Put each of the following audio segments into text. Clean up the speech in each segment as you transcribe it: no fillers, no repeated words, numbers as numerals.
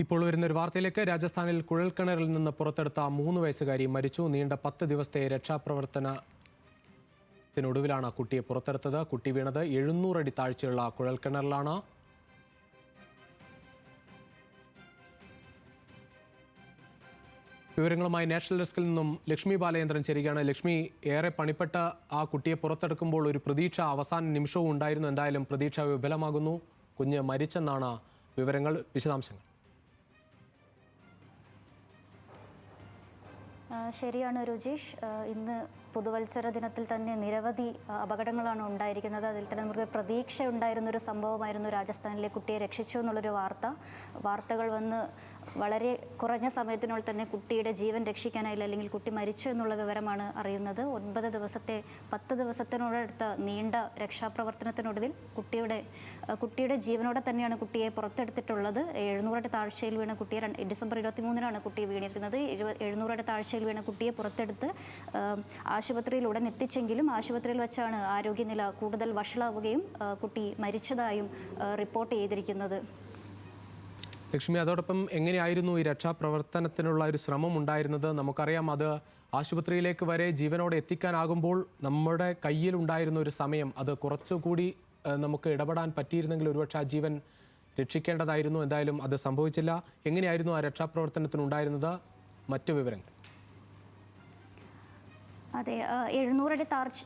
ഇപ്പോൾ വരുന്ന ഒരു വാർത്തയിലേക്ക്. രാജസ്ഥാനിൽ കുഴൽക്കിണറിൽ നിന്ന് പുറത്തെടുത്ത 3 വയസ്സുകാരി മരിച്ചു. നീണ്ട 10 ദിവസത്തെ രക്ഷാപ്രവർത്തനത്തിനൊടുവിലാണ് കുട്ടിയെ പുറത്തെടുത്തത്. കുട്ടി വീണത് 700 അടി താഴ്ചയുള്ള കുഴൽക്കിണറിലാണ്. വിവരങ്ങളുമായി നാഷണൽ ഡെസ്കിൽ നിന്നും ലക്ഷ്മി ബാലചന്ദ്രൻ ചേരുകയാണ്. ലക്ഷ്മി, ഏറെ പണിപ്പെട്ട ആ കുട്ടിയെ പുറത്തെടുക്കുമ്പോൾ ഒരു പ്രതീക്ഷ അവസാന നിമിഷവും ഉണ്ടായിരുന്നു. എന്തായാലും പ്രതീക്ഷ വിഫലമാകുന്നു. കുഞ്ഞ് മരിച്ചെന്നാണ് വിവരങ്ങൾ. വിശദാംശങ്ങൾ. ശരിയാണ് രുചീഷ്. ഇന്ന് പുതുവത്സര ദിനത്തിൽ തന്നെ നിരവധി അപകടങ്ങളാണ് ഉണ്ടായിരിക്കുന്നത്. അതിൽ തന്നെ നമുക്ക് പ്രതീക്ഷ ഉണ്ടായിരുന്നൊരു സംഭവമായിരുന്നു രാജസ്ഥാനിലെ കുട്ടിയെ രക്ഷിച്ചു എന്നുള്ളൊരു വാർത്തകൾ വന്ന് വളരെ കുറഞ്ഞ സമയത്തിനുള്ളിൽ തന്നെ കുട്ടിയുടെ ജീവൻ രക്ഷിക്കാനായില്ല, അല്ലെങ്കിൽ കുട്ടി മരിച്ചു എന്നുള്ള വിവരമാണ് അറിയുന്നത്. 10 ദിവസത്തിനോടടുത്ത നീണ്ട രക്ഷാപ്രവർത്തനത്തിനൊടുവിൽ കുട്ടിയുടെ ജീവനോടെ തന്നെയാണ് കുട്ടിയെ പുറത്തെടുത്തിട്ടുള്ളത്. 700 അടി താഴ്ചയിൽ വീണ കുട്ടിയെ ഡിസംബർ 23-നാണ് കുട്ടി വീണിരിക്കുന്നത്. 700 അടി താഴ്ചയിൽ വീണ കുട്ടിയെ പുറത്തെടുത്ത് ആശുപത്രിയിൽ ഉടൻ എത്തിച്ചെങ്കിലും ആശുപത്രിയിൽ വെച്ചാണ് ആരോഗ്യനില കൂടുതൽ വഷളാവുകയും കുട്ടി മരിച്ചതായും റിപ്പോർട്ട് ചെയ്തിരിക്കുന്നത്. ലക്ഷ്മി, അതോടൊപ്പം എങ്ങനെയായിരുന്നു ഈ രക്ഷാപ്രവർത്തനത്തിനുള്ള ഒരു ശ്രമം ഉണ്ടായിരുന്നത്? നമുക്കറിയാം, അത് ആശുപത്രിയിലേക്ക് വരെ ജീവനോടെ എത്തിക്കാനാകുമ്പോൾ നമ്മുടെ കയ്യിലുണ്ടായിരുന്ന ഒരു സമയം, അത് കുറച്ചുകൂടി നമുക്ക് ഇടപെടാൻ പറ്റിയിരുന്നെങ്കിൽ ഒരുപക്ഷെ ആ ജീവൻ രക്ഷിക്കേണ്ടതായിരുന്നു. എന്തായാലും അത് സംഭവിച്ചില്ല. എങ്ങനെയായിരുന്നു ആ രക്ഷാപ്രവർത്തനത്തിനുണ്ടായിരുന്നത്? മറ്റു വിവരങ്ങൾ. അതെ, 700 അടി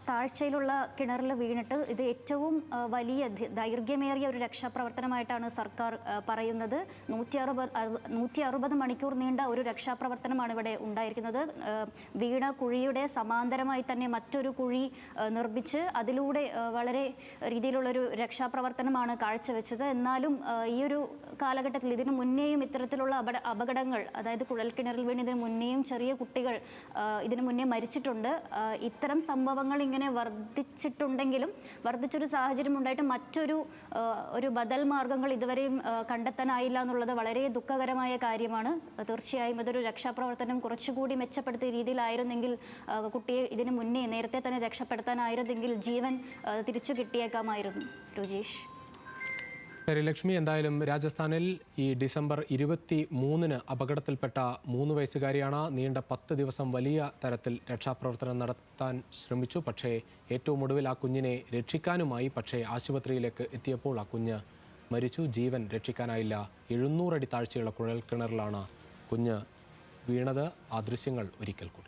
താഴ്ചയിലുള്ള കിണറിൽ വീണിട്ട് ഇത് ഏറ്റവും വലിയ ദൈർഘ്യമേറിയ ഒരു രക്ഷാപ്രവർത്തനമായിട്ടാണ് സർക്കാർ പറയുന്നത്. 160 മണിക്കൂർ നീണ്ട ഒരു രക്ഷാപ്രവർത്തനമാണ് ഇവിടെ ഉണ്ടായിരിക്കുന്നത്. വീണ കുഴിയുടെ സമാന്തരമായി തന്നെ മറ്റൊരു കുഴി നിർമ്മിച്ച് അതിലൂടെ വളരെ രീതിയിലുള്ളൊരു രക്ഷാപ്രവർത്തനമാണ് കാഴ്ചവെച്ചത്. എന്നാലും ഈ ഒരു കാലഘട്ടത്തിൽ ഇതിനു മുന്നേയും ഇത്തരത്തിലുള്ള അപകടങ്ങൾ, അതായത് കുഴൽക്കിണറിൽ വീണതിന് മുന്നേയും ചെറിയ കുട്ടികൾ ഇതിനു മുന്നേ മരിച്ചിട്ടുണ്ട്. ഇത്തരം സംഭവങ്ങൾ ഇങ്ങനെ വർദ്ധിച്ചൊരു സാഹചര്യം ഉണ്ടായിട്ട് ഒരു ബദൽ മാർഗങ്ങൾ ഇതുവരെയും കണ്ടെത്താനായില്ല എന്നുള്ളത് വളരെ ദുഃഖകരമായ കാര്യമാണ്. തീർച്ചയായും ഇതൊരു രക്ഷാപ്രവർത്തനം കുറച്ചുകൂടി മെച്ചപ്പെടുത്തിയ രീതിയിലായിരുന്നെങ്കിൽ, കുട്ടിയെ ഇതിനു മുന്നേ നേരത്തെ തന്നെ രക്ഷപ്പെടുത്താനായിരുന്നെങ്കിൽ ജീവൻ തിരിച്ചു കിട്ടിയേക്കാമായിരുന്നു. രുചീഷ്. ശരി ലക്ഷ്മി, എന്തായാലും രാജസ്ഥാനിൽ ഈ ഡിസംബർ 23-ന് അപകടത്തിൽപ്പെട്ട 3 വയസ്സുകാരിയാണ്. നീണ്ട 10 ദിവസം വലിയ തരത്തിൽ രക്ഷാപ്രവർത്തനം നടത്താൻ ശ്രമിച്ചു. പക്ഷേ ഏറ്റവും ഒടുവിൽ ആ കുഞ്ഞിനെ രക്ഷിക്കാനുമായി. പക്ഷേ ആശുപത്രിയിലേക്ക് എത്തിയപ്പോൾ ആ കുഞ്ഞ് മരിച്ചു. ജീവൻ രക്ഷിക്കാനായില്ല. 700 അടി താഴ്ചയുള്ള കുഴൽക്കിണറിലാണ് കുഞ്ഞ് വീണത്. ആ ദൃശ്യങ്ങൾ ഒരിക്കൽ കൂടി.